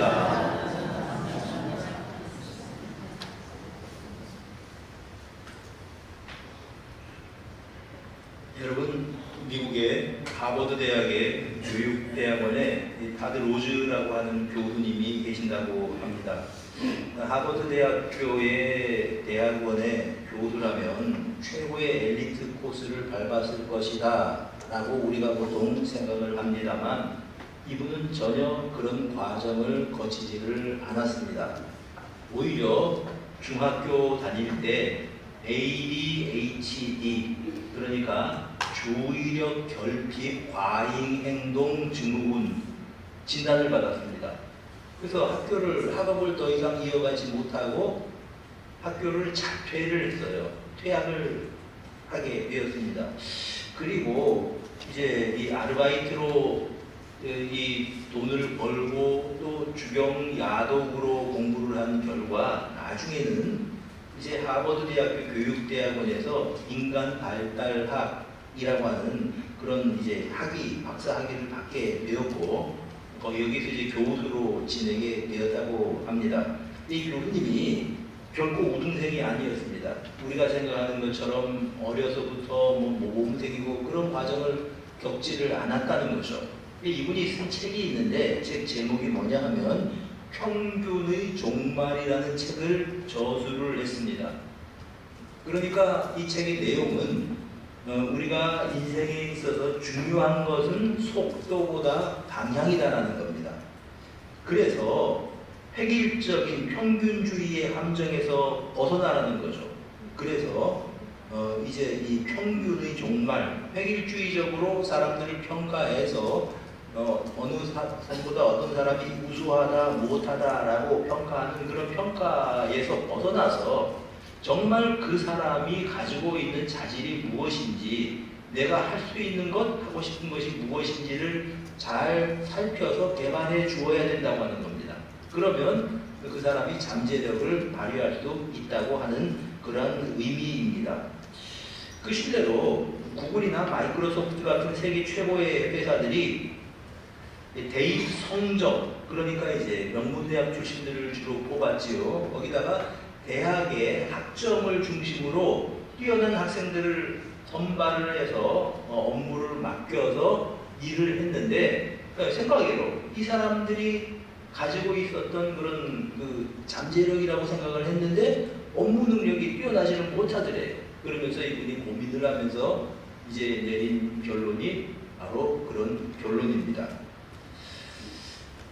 합니다. 여러분, 미국의 하버드 대학의 교육대학원에 다들 로즈라고 하는 교수님이 계신다고 합니다. 하버드 대학교의 대학원의 교수라면 최고의 엘리트 코스를 밟았을 것이다 라고 우리가 보통 생각을 합니다만, 이분은 전혀 그런 과정을 거치지를 않았습니다. 오히려 중학교 다닐 때 ADHD, 그러니까 주의력 결핍 과잉 행동 증후군 진단을 받았습니다. 그래서 학업을 더 이상 이어가지 못하고 학교를 자퇴를 했어요. 퇴학을 하게 되었습니다. 그리고 이제 이 아르바이트로 이 돈을 벌고 또 주경 야독으로 공부를 한 결과 나중에는 이제 하버드 대학교 교육대학원에서 인간 발달학이라고 하는 그런 이제 박사 학위를 받게 되었고, 여기서 이제 교수로 지내게 되었다고 합니다. 이 교수님이 결코 우등생이 아니었습니다. 우리가 생각하는 것처럼 어려서부터 모범생이고 그런 과정을 겪지를 않았다는 거죠. 이분이 쓴 책이 있는데, 책 제목이 뭐냐 하면 평균의 종말이라는 책을 저술을 했습니다. 그러니까 이 책의 내용은 우리가 인생에 있어서 중요한 것은 속도보다 방향이다라는 겁니다. 그래서 획일적인 평균주의의 함정에서 벗어나라는 거죠. 그래서 이제 이 평균의 종말, 획일주의적으로 사람들을 평가해서 어느 사람보다 어떤 사람이 우수하다, 못하다라고 평가하는 그런 평가에서 벗어나서 정말 그 사람이 가지고 있는 자질이 무엇인지, 내가 할 수 있는 것, 하고 싶은 것이 무엇인지를 잘 살펴서 개발해 주어야 된다고 하는 겁니다. 그러면 그 사람이 잠재력을 발휘할 수 있다고 하는 그런 의미입니다. 그 실례로 구글이나 마이크로소프트 같은 세계 최고의 회사들이 대입 성적, 그러니까 이제 명문대학 출신들을 주로 뽑았지요. 거기다가 대학의 학점을 중심으로 뛰어난 학생들을 선발을 해서 업무를 맡겨서 일을 했는데, 생각외로 이 사람들이 가지고 있었던 그런 그 잠재력이라고 생각을 했는데 업무 능력이 뛰어나지는 못하더래요. 그러면서 이분이 고민을 하면서 이제 내린 결론이 바로 그런 결론입니다.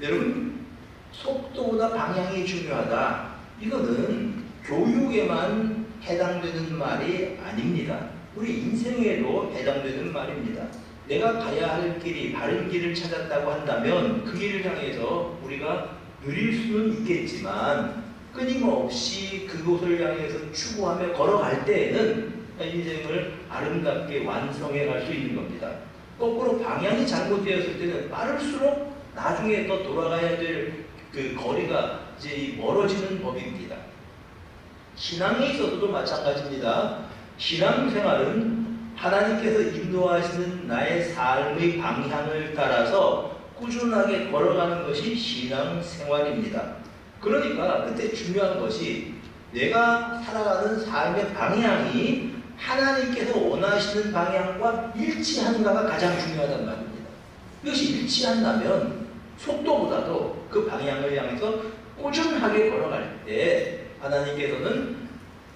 여러분, 속도보다 방향이 중요하다. 이거는 교육에만 해당되는 말이 아닙니다. 우리 인생에도 해당되는 말입니다. 내가 가야 할 길이 바른 길을 찾았다고 한다면 그 길을 향해서 우리가 느릴 수는 있겠지만 끊임없이 그곳을 향해서 추구하며 걸어갈 때에는 인생을 아름답게 완성해 갈 수 있는 겁니다. 거꾸로 방향이 잘못되었을 때는 빠를수록 나중에 또 돌아가야 될 그 거리가 이제 멀어지는 법입니다. 신앙에 있어서도 마찬가지입니다. 신앙생활은 하나님께서 인도하시는 나의 삶의 방향을 따라서 꾸준하게 걸어가는 것이 신앙생활입니다. 그러니까 그때 중요한 것이 내가 살아가는 삶의 방향이 하나님께서 원하시는 방향과 일치하는가가 가장 중요하단 말입니다. 이것이 일치한다면 속도보다도 그 방향을 향해서 꾸준하게 걸어갈 때 하나님께서는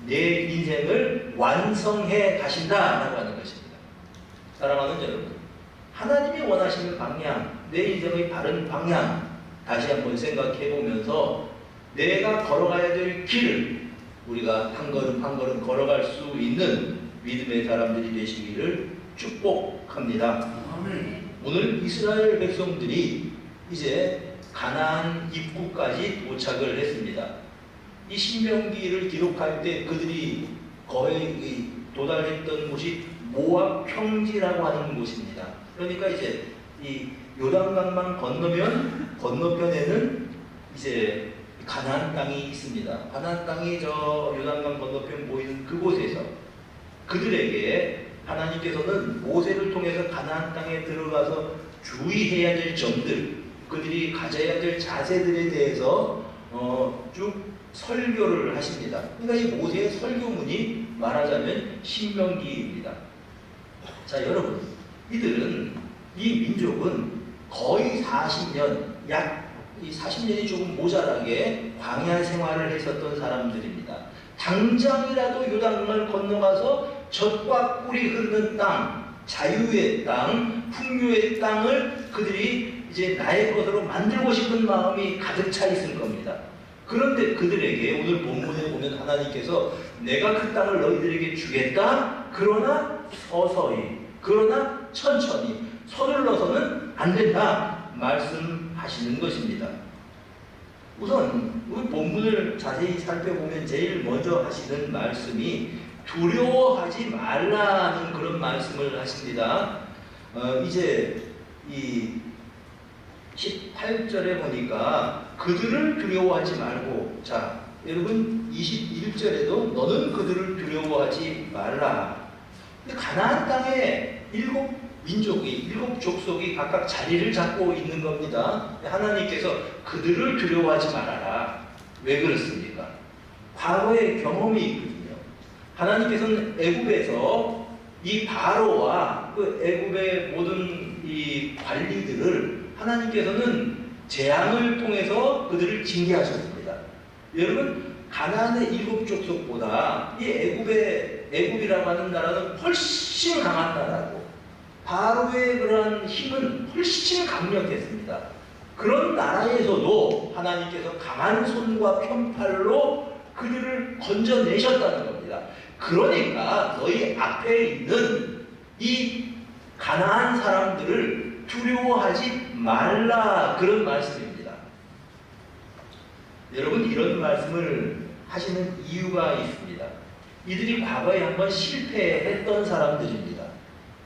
내 인생을 완성해 가신다라고 하는 것입니다. 사랑하는 여러분, 하나님이 원하시는 방향, 내 인생의 바른 방향 다시 한번 생각해 보면서 내가 걸어가야 될 길을 우리가 한 걸음 한 걸음 걸어갈 수 있는 믿음의 사람들이 되시기를 축복합니다. 오늘 이스라엘 백성들이 이제 가나안 입구까지 도착을 했습니다. 이 신명기를 기록할 때 그들이 거의 도달했던 곳이 모압 평지라고 하는 곳입니다. 그러니까 이제 이 요단강만 건너면 건너편에는 이제 가나안 땅이 있습니다. 가나안 땅이 저 요단강 건너편 보이는 그곳에서 그들에게 하나님께서는 모세를 통해서 가나안 땅에 들어가서 주의해야 될 점들, 그들이 가져야 될 자세들에 대해서 쭉 설교를 하십니다. 그러니까 이 모세의 설교문이 말하자면 신명기입니다. 자, 여러분, 이 민족은 거의 40년, 약 40년이 조금 모자라게 광야 생활을 했었던 사람들입니다. 당장이라도 요단강을 건너가서 젖과 꿀이 흐르는 땅, 자유의 땅, 풍요의 땅을 그들이 이제 나의 것으로 만들고 싶은 마음이 가득 차 있을 겁니다. 그런데 그들에게 오늘 본문에 보면 하나님께서 내가 그 땅을 너희들에게 주겠다. 그러나 서서히, 그러나 천천히, 서둘러서는 안 된다 말씀하시는 것입니다. 우선 우리 본문을 자세히 살펴보면 제일 먼저 하시는 말씀이 두려워하지 말라는 그런 말씀을 하십니다. 이제 이 18절에 보니까 그들을 두려워하지 말고, 자, 여러분 21절에도 너는 그들을 두려워하지 말라. 근데 가나안 땅에 7 족속이 각각 자리를 잡고 있는 겁니다. 하나님께서 그들을 두려워하지 말아라. 왜 그렇습니까? 과거의 경험이 있거든요. 하나님께서는 애굽에서 이 바로와 그 애굽의 모든 이 관리들을 하나님께서는 재앙을 통해서 그들을 징계하셨습니다. 여러분, 가나안의 7 족속보다 이 애굽이라고 하는 나라는 훨씬 강한 나라고, 바로의 그러한 힘은 훨씬 강력했습니다. 그런 나라에서도 하나님께서 강한 손과 편팔로 그들을 건져내셨다는 겁니다. 그러니까 너희 앞에 있는 이 가나안 사람들을 두려워하지 말라, 그런 말씀입니다. 여러분, 이런 말씀을 하시는 이유가 있습니다. 이들이 과거에 한번 실패했던 사람들입니다.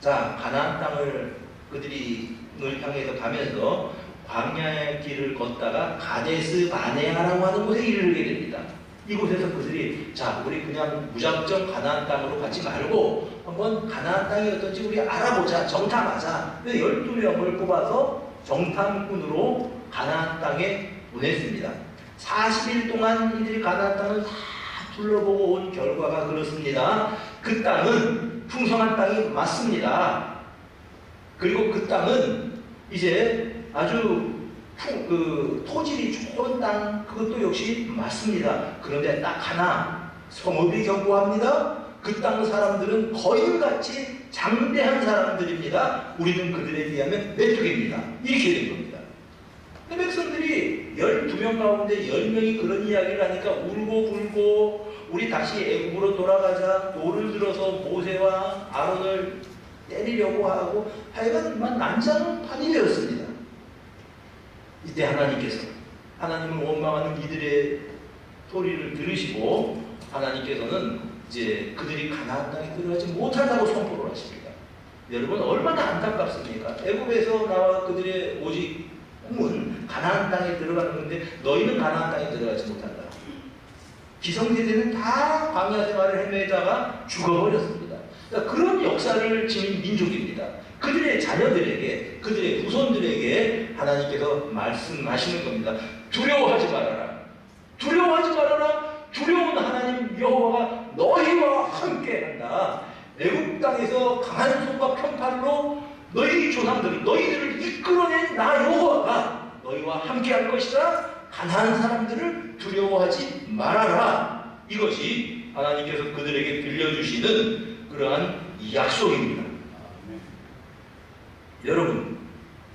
자, 가나안 땅을 그들이 향해서 가면서 광야의 길을 걷다가 가데스 바네아라고 하는 곳에 이르게 됩니다. 이곳에서 그들이, 자, 우리 그냥 무작정 가나안 땅으로 가지 말고 한번 가나안 땅이 어떤지 우리 알아보자, 정탐하자. 12명을 뽑아서 정탐꾼으로 가나안 땅에 보냈습니다. 40일 동안 이들이 가나안 땅을 다 둘러보고 온 결과가 그렇습니다. 그 땅은 풍성한 땅이 맞습니다. 그리고 그 땅은 이제 아주 토질이 좋은 땅, 그것도 역시 맞습니다. 그런데 딱 하나 성읍이 견고합니다. 그 땅 사람들은 거인같이 장대한 사람들입니다. 우리는 그들에 비하면 메뚜기입니다. 이렇게 된 겁니다. 근데 백성들이 12명 가운데 10명이 그런 이야기를 하니까 울고 불고 우리 다시 애굽으로 돌아가자, 돌을 들어서 모세와 아론을 때리려고 하고 하여간 난장판이 되었습니다. 이때 하나님을 원망하는 이들의 소리를 들으시고 하나님께서는 이제 그들이 가나안 땅에 들어가지 못한다고 선포를 하십니다. 여러분, 얼마나 안타깝습니까? 애굽에서 나와 그들의 오직 꿈은 가나안 땅에 들어가는 건데 너희는 가나안 땅에 들어가지 못한다. 기성세대는 다 광야 생활을 헤매다가 죽어버렸습니다. 그러니까 그런 역사를 지닌 민족입니다. 그들의 자녀들에게, 그들의 후손들에게 하나님께서 말씀하시는 겁니다. 두려워하지 말아라. 두려워하지 말아라. 두려운 하나님 여호와가 너희와 함께한다. 애굽 땅에서 강한 손과 편팔로 너희 조상들, 너희들을 이끌어낸 나 여호와가 너희와 함께할 것이다. 가난한 사람들을 두려워하지 말아라. 이것이 하나님께서 그들에게 들려주시는 그러한 약속입니다. 여러분,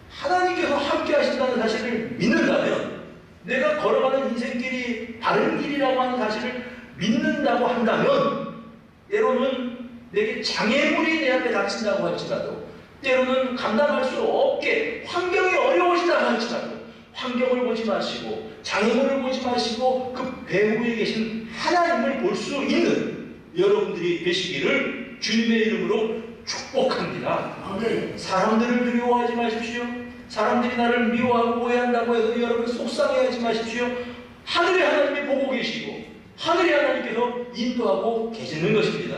하나님께서 함께 하신다는 사실을 믿는다면, 내가 걸어가는 인생길이 다른 길이라고 하는 사실을 믿는다고 한다면, 때로는 내게 장애물이 내 앞에 닥친다고 할지라도, 때로는 감당할 수 없게 환경이 어려워진다고 할지라도 환경을 보지 마시고 장애물을 보지 마시고 그 배후에 계신 하나님을 볼 수 있는 여러분들이 되시기를 주님의 이름으로 축복합니다. 사람들을 두려워하지 마십시오. 사람들이 나를 미워하고 오해한다고 해서 여러분 속상해하지 마십시오. 하늘의 하나님이 보고 계시고 하늘의 하나님께서 인도하고 계시는 것입니다.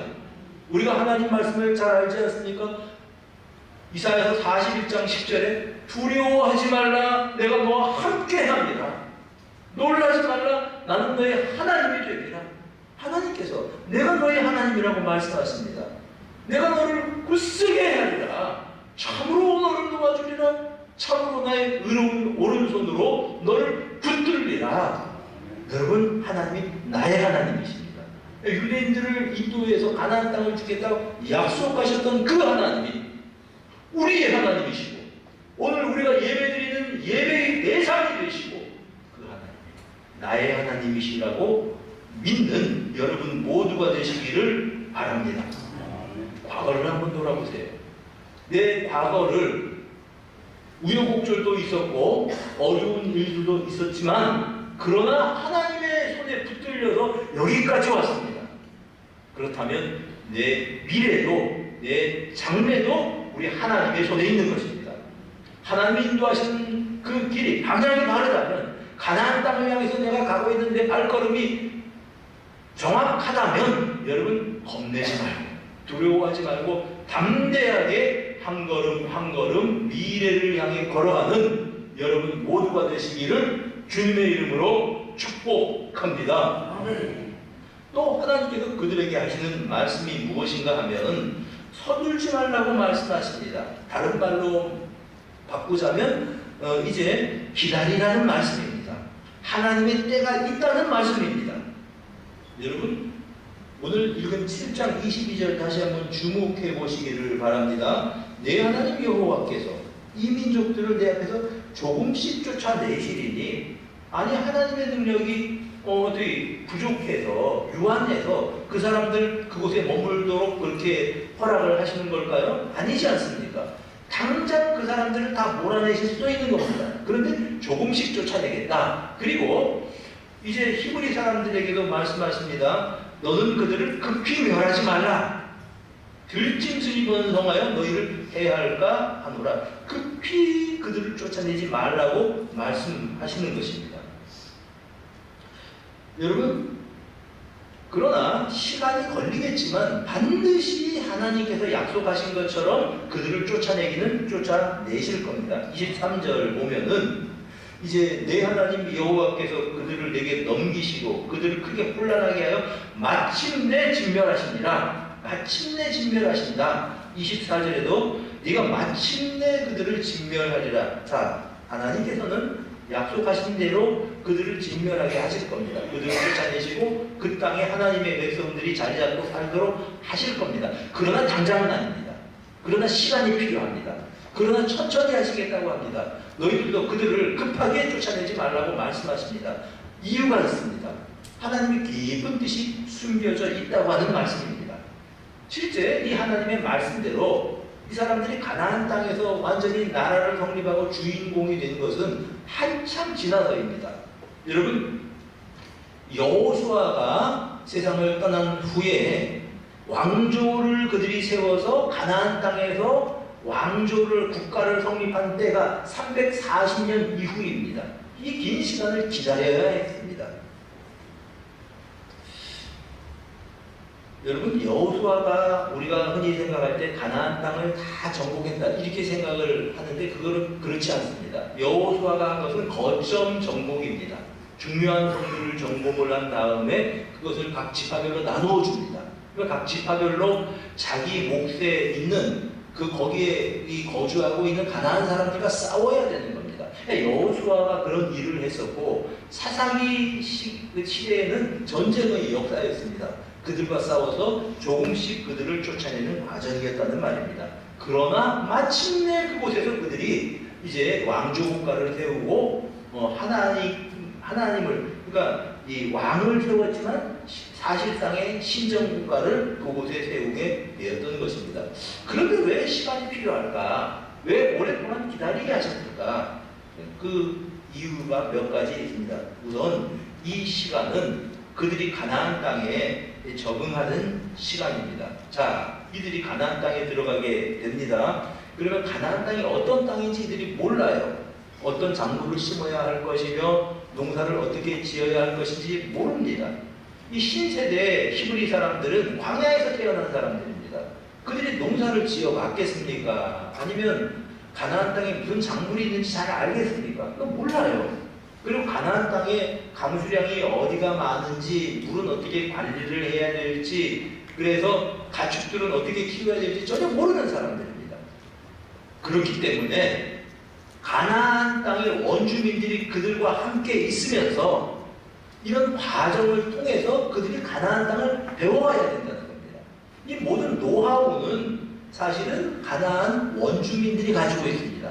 우리가 하나님 말씀을 잘 알지 않습니까? 이사야서 41장 10절에 두려워하지 말라, 내가 너와 함께합니다. 놀라지 말라, 나는 너의 하나님이 되리라. 하나님께서 내가 너의 하나님이라고 말씀하십니다. 내가 너를 굳세게 하리라. 참으로 너를 도와주리라. 참으로 나의 의로운 오른손으로 너를 붙들리라. 여러분, 하나님이 나의 하나님이십니다. 유대인들을 인도해서 가나안 땅을 주겠다고 약속하셨던 그 하나님이 우리의 하나님이시고, 오늘 우리가 예배드리는 예배의 대상이 되시고, 그 하나님, 나의 하나님이시라고 믿는 여러분 모두가 되시기를 바랍니다. 과거를 한번 돌아보세요. 내 과거를 우여곡절도 있었고 어려운 일들도 있었지만, 그러나 하나님의 손에 붙들려서 여기까지 왔습니다. 그렇다면 내 미래도, 내 장래도 우리 하나님의 손에 있는 것입니다. 하나님이 인도하시는 그 길이, 방향이 바르다면, 가나안 땅을 향해서 내가 가고 있는 내 발걸음이 정확하다면, 여러분 겁내지 말고, 두려워하지 말고 담대하게 한 걸음 한 걸음 미래를 향해 걸어가는 여러분 모두가 되시기를 주님의 이름으로 축복합니다. 또 하나님께서 그들에게 하시는 말씀이 무엇인가 하면, 서둘지 말라고 말씀하십니다. 다른 말로 바꾸자면 이제 기다리라는 말씀입니다. 하나님의 때가 있다는 말씀입니다. 여러분, 오늘 읽은 7장 22절 다시 한번 주목해 보시기를 바랍니다. 내 하나님 여호와께서 이 민족들을 내 앞에서 조금씩 쫓아내시리니, 아니 하나님의 능력이 어떻게 부족해서, 유한해서 그 사람들 그곳에 머물도록 그렇게 허락을 하시는 걸까요? 아니지 않습니까? 당장 그 사람들을 다 몰아내실 수도 있는 겁니다. 그런데 조금씩 쫓아내겠다. 그리고 이제 히브리 사람들에게도 말씀하십니다. 너는 그들을 급히 멸하지 말라. 들짐승이 번성하여 너희를 해할까 하노라. 급히 그들을 쫓아내지 말라고 말씀하시는 것입니다. 여러분, 그러나 시간이 걸리겠지만 반드시 하나님께서 약속하신 것처럼 그들을 쫓아내기는 쫓아내실 겁니다. 23절 보면은 이제 내 하나님 여호와께서 그들을 내게 넘기시고 그들을 크게 혼란하게 하여 마침내 진멸하시니라. 마침내 진멸하신다. 24절에도 네가 마침내 그들을 진멸하리라. 자, 하나님께서는 약속하신 대로 그들을 진멸하게 하실 겁니다. 그들을 쫓아내시고 그 땅에 하나님의 백성들이 자리 잡고 살도록 하실 겁니다. 그러나 당장은 아닙니다. 그러나 시간이 필요합니다. 그러나 천천히 하시겠다고 합니다. 너희들도 그들을 급하게 쫓아내지 말라고 말씀하십니다. 이유가 있습니다. 하나님의 깊은 뜻이 숨겨져 있다고 하는 말씀입니다. 실제 이 하나님의 말씀대로 이 사람들이 가나안 땅에서 완전히 나라를 성립하고 주인공이 된 것은 한참 지나서입니다. 여러분, 여호수아가 세상을 떠난 후에 왕조를 그들이 세워서 가나안 땅에서 왕조를, 국가를 성립한 때가 340년 이후입니다. 이 긴 시간을 기다려야 했습니다. 여러분, 여호수아가 우리가 흔히 생각할 때 가나안 땅을 다 정복했다 이렇게 생각을 하는데 그거는 그렇지 않습니다. 여호수아가 한 것은 거점 정복입니다. 중요한 성들을 정복을 한 다음에 그것을 각 지파별로 나누어 줍니다. 각 지파별로 자기 몫에 있는 거기에 거주하고 있는 가나안 사람들과 싸워야 되는 겁니다. 여호수아가 그런 일을 했었고, 사사기 시대에는 전쟁의 역사였습니다. 그들과 싸워서 조금씩 그들을 쫓아내는 과정이었다는 말입니다. 그러나 마침내 그곳에서 그들이 이제 왕조 국가를 세우고 하나님을, 그러니까 이 왕을 세웠지만 사실상의 신정 국가를 그곳에 세우게 되었던 것입니다. 그런데 왜 시간이 필요할까? 왜 오랫동안 기다리게 하셨을까? 그 이유가 몇 가지 있습니다. 우선 이 시간은 그들이 가나안 땅에 적응하는 시간입니다. 자, 이들이 가나안 땅에 들어가게 됩니다. 그러면 가나안 땅이 어떤 땅인지 이들이 몰라요. 어떤 작물을 심어야 할 것이며 농사를 어떻게 지어야 할 것인지 모릅니다. 이 신세대 히브리 사람들은 광야에서 태어난 사람들입니다. 그들이 농사를 지어 맞겠습니까? 아니면 가나안 땅에 무슨 작물이 있는지 잘 알겠습니까? 그건 몰라요. 그리고 가나안 땅에 강수량이 어디가 많은지, 물은 어떻게 관리를 해야 될지, 그래서 가축들은 어떻게 키워야 될지 전혀 모르는 사람들입니다. 그렇기 때문에 가나안 땅의 원주민들이 그들과 함께 있으면서 이런 과정을 통해서 그들이 가나안 땅을 배워가야 된다는 겁니다. 이 모든 노하우는 사실은 가나안 원주민들이 가지고 있습니다.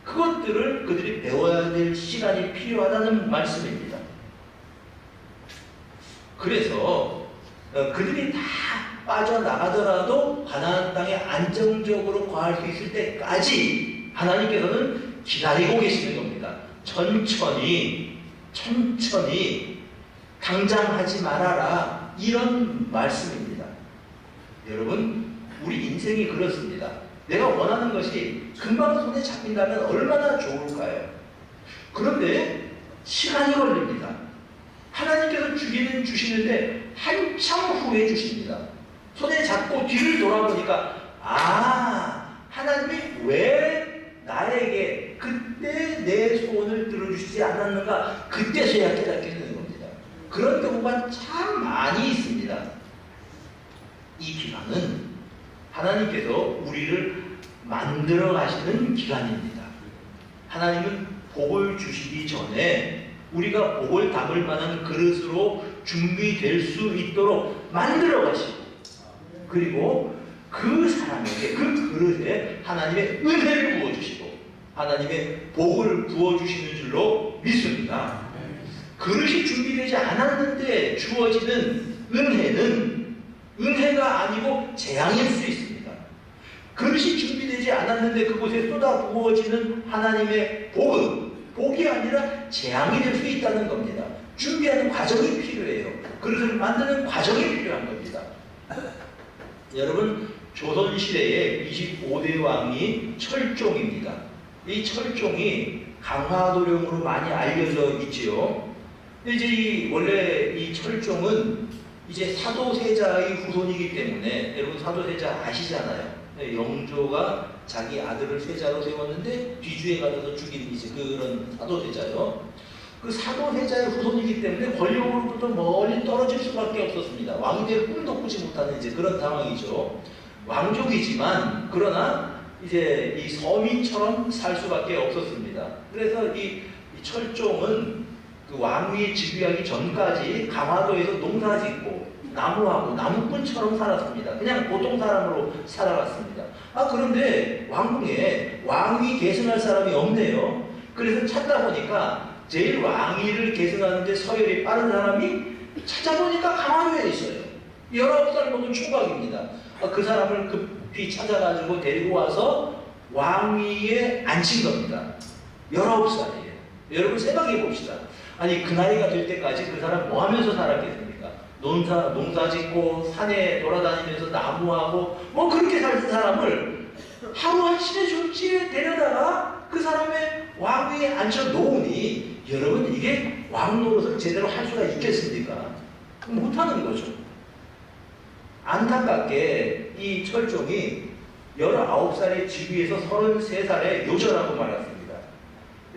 그것들을 그들이 배워야 될 시간이 필요하다는 말씀입니다. 그래서 그들이 다 빠져나가더라도 가나안 땅에 안정적으로 거할 수 있을 때까지 하나님께서는 기다리고 계시는 겁니다. 천천히 당장 하지 말아라, 이런 말씀입니다. 여러분, 우리 인생이 그렇습니다. 내가 원하는 것이 금방 손에 잡힌다면 얼마나 좋을까요? 그런데 시간이 걸립니다. 하나님께서 주기는 주시는데 한참 후에 주십니다. 손에 잡고 뒤를 돌아보니까 하나님이 왜 나에게 그때 내 소원을 들어주시지 않았는가, 그때서야 깨닫게 되는 겁니다. 그런 경우가 참 많이 있습니다. 이 기간은 하나님께서 우리를 만들어 가시는 기간입니다. 하나님은 복을 주시기 전에 우리가 복을 담을 만한 그릇으로 준비될 수 있도록 만들어 가시고, 그리고 그 사람에게, 그 그릇에 하나님의 은혜를 부어주시고 하나님의 복을 부어주시는 줄로 믿습니다. 그릇이 준비되지 않았는데 주어지는 은혜가 아니고 재앙일 수 있습니다. 그릇이 준비되지 않았는데 그곳에 쏟아 부어지는 하나님의 복이 아니라 재앙이 될 수 있다는 겁니다. 준비하는 과정이 필요해요. 그릇을 만드는 과정이 필요한 겁니다. 여러분, 조선시대의 25대 왕이 철종입니다. 이 철종이 강화도령으로 많이 알려져 있지요. 근데 이제 원래 이 철종은 이제 사도세자의 후손이기 때문에, 여러분 사도세자 아시잖아요. 영조가 자기 아들을 세자로 세웠는데 뒤주에 가서 죽인 이제 그런 사도세자요. 그 사도세자의 후손이기 때문에 권력으로부터 멀리 떨어질 수밖에 없었습니다. 왕이 될 꿈도 꾸지 못하는 이제 그런 상황이죠. 왕족이지만 그러나 이제 이 서민처럼 살 수밖에 없었습니다. 그래서 이 철종은 그 왕위에 즉위하기 전까지 강화도에서 농사짓고 나무하고 나무꾼처럼 살았습니다. 그냥 보통 사람으로 살아갔습니다. 그런데 왕궁에 왕위 계승할 사람이 없네요. 그래서 찾다 보니까 제일 왕위를 계승하는데 서열이 빠른 사람이 찾아보니까 강화도에 있어요. 19살 먹은 총각입니다. 그 사람을 급히 찾아가지고 데리고 와서 왕위에 앉힌 겁니다. 19살이에요. 여러분 생각해 봅시다. 아니, 그 나이가 될 때까지 그 사람 뭐 하면서 살았겠습니까? 농사 짓고 산에 돌아다니면서 나무하고 뭐 그렇게 살던 사람을 하루아침에 졸지에 데려다가 그 사람의 왕위에 앉혀 놓으니, 여러분 이게 왕 노릇을 제대로 할 수가 있겠습니까? 못하는 거죠. 안타깝게 이 철종이 19살에 즉위해서 33살에 요절하고 말았습니다.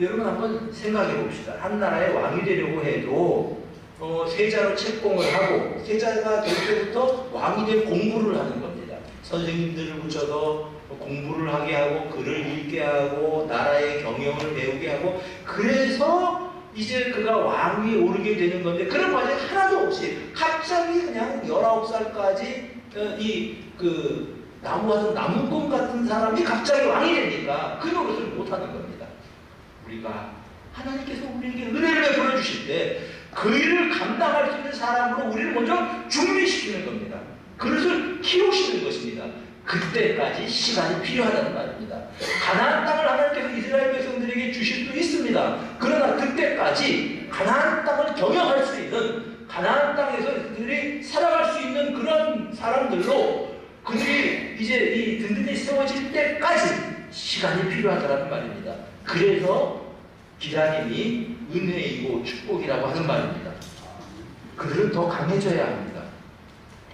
여러분 한번 생각해 봅시다. 한 나라의 왕이 되려고 해도 세자로 책봉을 하고, 세자가 될 때부터 왕이 될 공부를 하는 겁니다. 선생님들을 붙여서 공부를 하게 하고 글을 읽게 하고 나라의 경영을 배우게 하고, 그래서 이제 그가 왕위에 오르게 되는 건데, 그런 과정이 하나도 없이 갑자기 그냥 19살까지 나무하던 나무꾼 같은 사람이 갑자기 왕이 되니까 그 노릇을 못하는 겁니다. 우리가 하나님께서 우리에게 은혜를 베풀어 주실 때 그 일을 감당할 수 있는 사람으로 우리를 먼저 준비시키는 겁니다. 그릇을 키우시는 것입니다. 그때까지 시간이 필요하다는 말입니다. 가나안 땅을 하나님께서 이스라엘 백성들에게 주실 수 있습니다. 그러나 그때까지 가나안 땅을 경영할 수 있는, 가나안 땅에서 그들이 살아갈 수 있는 그런 사람들로 그들이 이제 이 든든히 세워질 때까지 시간이 필요하다는 말입니다. 그래서 기다림이 은혜이고 축복이라고 하는 말입니다. 그들은 더 강해져야 합니다.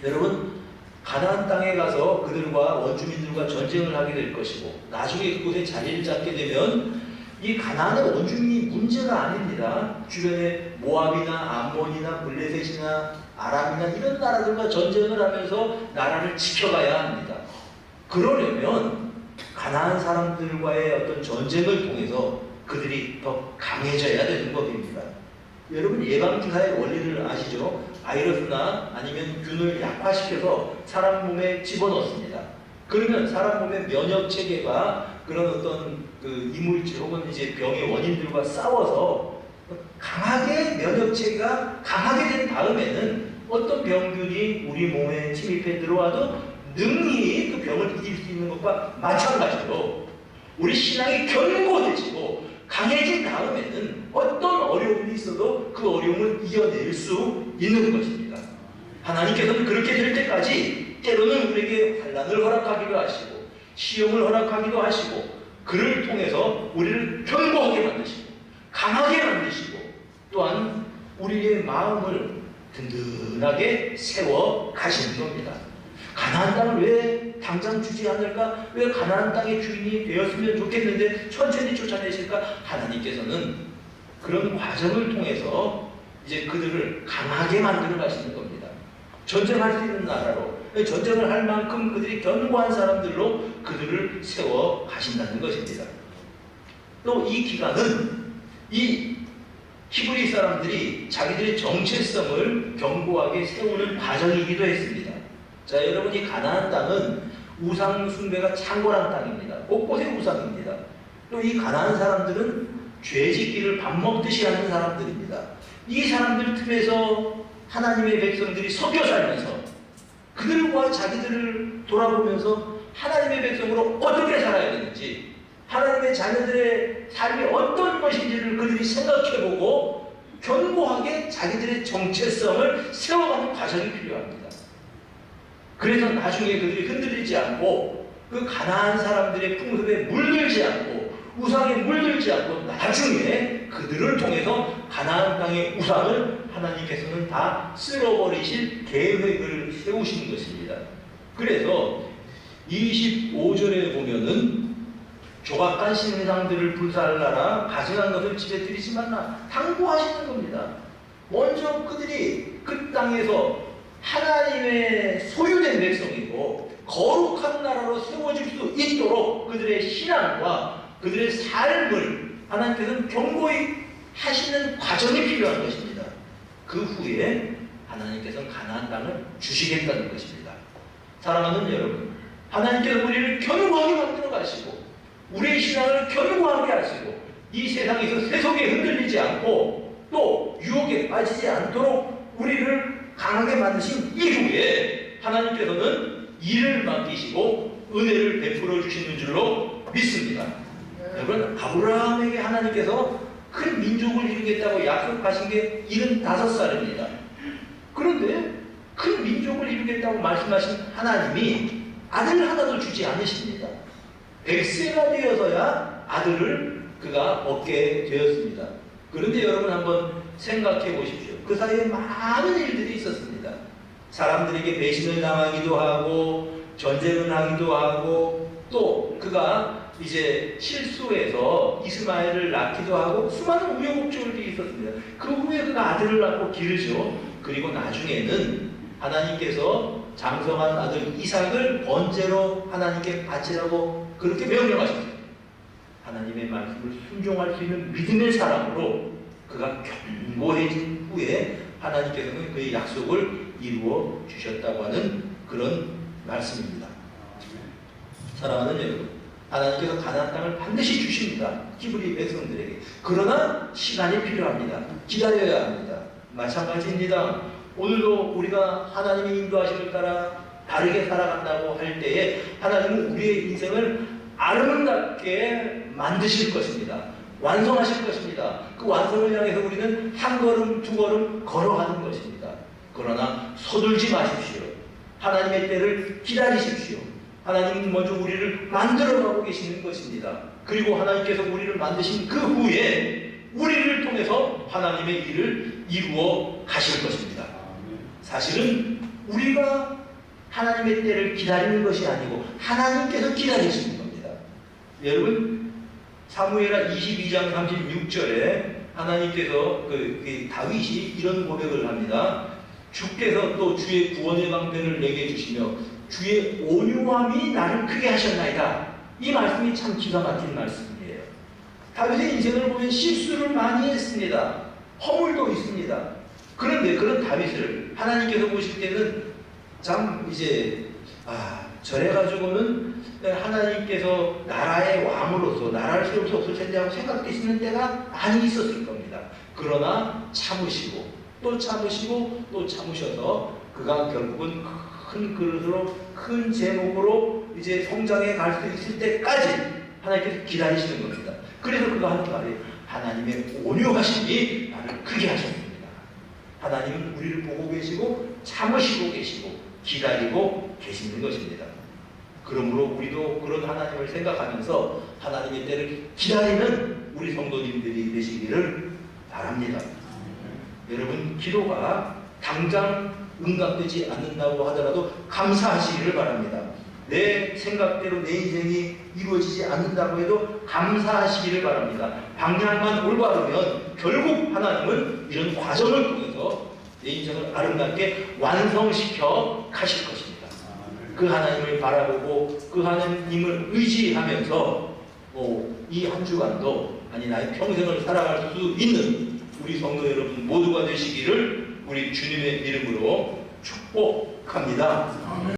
여러분, 가나안 땅에 가서 그들과 원주민들과 전쟁을 하게 될 것이고, 나중에 그곳에 자리를 잡게 되면 이 가나안의 원주민이 문제가 아닙니다. 주변에 모압이나 암몬이나 블레셋이나 아람이나 이런 나라들과 전쟁을 하면서 나라를 지켜가야 합니다. 그러려면 가나안 사람들과의 어떤 전쟁을 통해서 그들이 더 강해져야 되는 것입니다. 여러분, 예방주사의 원리를 아시죠? 바이러스나 아니면 균을 약화시켜서 사람 몸에 집어넣습니다. 그러면 사람 몸의 면역 체계가 그런 어떤 그 이물질 혹은 이제 병의 원인들과 싸워서 강하게 면역 체계가 강하게 된 다음에는 어떤 병균이 우리 몸에 침입해 들어와도 능히 그 병을 이길 수 있는 것과 마찬가지로 우리 신앙이 견고해지고 강해진 다음에는 어떤 어려움이 있어도 그 어려움을 이겨낼 수 있는 것입니다. 하나님께서는 그렇게 될 때까지 때로는 우리에게 환난을 허락하기도 하시고 시험을 허락하기도 하시고 그를 통해서 우리를 견고하게 만드시고 강하게 만드시고 또한 우리의 마음을 든든하게 세워 가시는 겁니다. 가나안 땅을 왜 당장 주지 않을까? 왜 가나안 땅의 주인이 되었으면 좋겠는데 천천히 쫓아내실까? 하나님께서는 그런 과정을 통해서 이제 그들을 강하게 만들어 가시는 겁니다. 전쟁할 수 있는 나라로, 전쟁을 할 만큼 그들이 견고한 사람들로 그들을 세워 가신다는 것입니다. 또 이 기간은 이 히브리 사람들이 자기들의 정체성을 견고하게 세우는 과정이기도 했습니다. 자, 여러분, 이 가나안 땅은 우상 숭배가 창궐한 땅입니다. 곳곳에 우상입니다. 또 이 가나안 사람들은 죄짓기를 밥 먹듯이 하는 사람들입니다. 이 사람들 틈에서 하나님의 백성들이 섞여 살면서 그들과 자기들을 돌아보면서 하나님의 백성으로 어떻게 살아야 되는지, 하나님의 자녀들의 삶이 어떤 것인지를 그들이 생각해보고 견고하게 자기들의 정체성을 세워가는 과정이 필요합니다. 그래서 나중에 그들이 흔들리지 않고 그 가나안 사람들의 풍습에 물들지 않고 우상에 물들지 않고 나중에 그들을 통해서 가나안 땅의 우상을 하나님께서는 다 쓸어버리실 계획을 세우시는 것입니다. 그래서 25절에 보면은 조각간 신상들을 불살라라, 가증한 것을 집에 들이지 말라 당부하시는 겁니다. 먼저 그들이 그 땅에서 하나님의 소유된 백성이고 거룩한 나라로 세워질 수 있도록 그들의 신앙과 그들의 삶을 하나님께서는 견고히 하시는 과정이 필요한 것입니다. 그 후에 하나님께서는 가나안 땅을 주시겠다는 것입니다. 사랑하는 여러분, 하나님께서 우리를 견고하게 만들어 가시고 우리의 신앙을 견고하게 하시고 이 세상에서 세속에 흔들리지 않고 또 유혹에 빠지지 않도록 우리를 강하게 만드신 이후에 하나님께서는 일을 맡기시고 은혜를 베풀어 주시는 줄로 믿습니다. 여러분, 아브라함에게 하나님께서 큰 민족을 이루겠다고 약속하신 게 75살입니다. 그런데 큰 민족을 이루겠다고 말씀하신 하나님이 아들 하나도 주지 않으십니다. 100세가 되어서야 아들을 그가 얻게 되었습니다. 그런데 여러분 한번 생각해 보십시오. 그 사이에 많은 일들이 있었습니다. 사람들에게 배신을 당하기도 하고 전쟁을 하기도 하고 또 그가 이제 실수해서 이스마엘을 낳기도 하고 수많은 우여곡절이 있었습니다. 그 후에 그가 아들을 낳고 기르죠. 그리고 나중에는 하나님께서 장성한 아들 이삭을 번제로 하나님께 바치라고 그렇게 명령하셨습니다. 하나님의 말씀을 순종할 수 있는 믿음의 사람으로 그가 견고해진 후에 하나님께서는 그의 약속을 이루어 주셨다고 하는 그런 말씀입니다. 사랑하는 여러분, 하나님께서 가나안 땅을 반드시 주십니다. 히브리 백성들에게. 그러나 시간이 필요합니다. 기다려야 합니다. 마찬가지입니다. 오늘도 우리가 하나님의 인도하심을 따라 바르게 살아간다고 할 때에 하나님은 우리의 인생을 아름답게 만드실 것입니다. 완성하실 것입니다. 그 완성을 향해서 우리는 한 걸음 두 걸음 걸어가는 것입니다. 그러나 서둘지 마십시오. 하나님의 때를 기다리십시오. 하나님은 먼저 우리를 만들어가고 계시는 것입니다. 그리고 하나님께서 우리를 만드신 그 후에 우리를 통해서 하나님의 일을 이루어 가실 것입니다. 사실은 우리가 하나님의 때를 기다리는 것이 아니고 하나님께서 기다리시는 겁니다. 여러분 사무엘하 22장 36절에 하나님께서 다윗이 이런 고백을 합니다. 주께서 또 주의 구원의 방편을 내게 주시며 주의 온유함이 나를 크게 하셨나이다. 이 말씀이 참 기가 막힌 말씀이에요. 다윗의 인생을 보면 실수를 많이 했습니다. 허물도 있습니다. 그런데 그런 다윗을 하나님께서 보실 때는 참 이제 저래가지고는 하나님께서 나라의 왕으로서 나라를 세울 수 없을 텐데 하고 생각되시는 때가 많이 있었을 겁니다. 그러나 참으시고 또 참으시고 또 참으셔서 그가 결국은 큰 그릇으로 큰 제목으로 이제 성장해 갈 수 있을 때까지 하나님께서 기다리시는 겁니다. 그래서 그가 하는 말이 하나님의 온유하심이 나를 크게 하셨습니다. 하나님은 우리를 보고 계시고 참으시고 계시고 기다리고 계시는 것입니다. 그러므로 우리도 그런 하나님을 생각하면서 하나님의 때를 기다리는 우리 성도님들이 되시기를 바랍니다. 여러분 기도가 당장 응답되지 않는다고 하더라도 감사하시기를 바랍니다. 내 생각대로 내 인생이 이루어지지 않는다고 해도 감사하시기를 바랍니다. 방향만 올바르면 결국 하나님은 이런 과정을 통해서 내 인생을 아름답게 완성시켜 가실 것입니다. 그 하나님을 바라보고 그 하나님을 의지하면서 이 한 주간도 아니 나의 평생을 살아갈 수 있는 우리 성도 여러분 모두가 되시기를 우리 주님의 이름으로 축복합니다.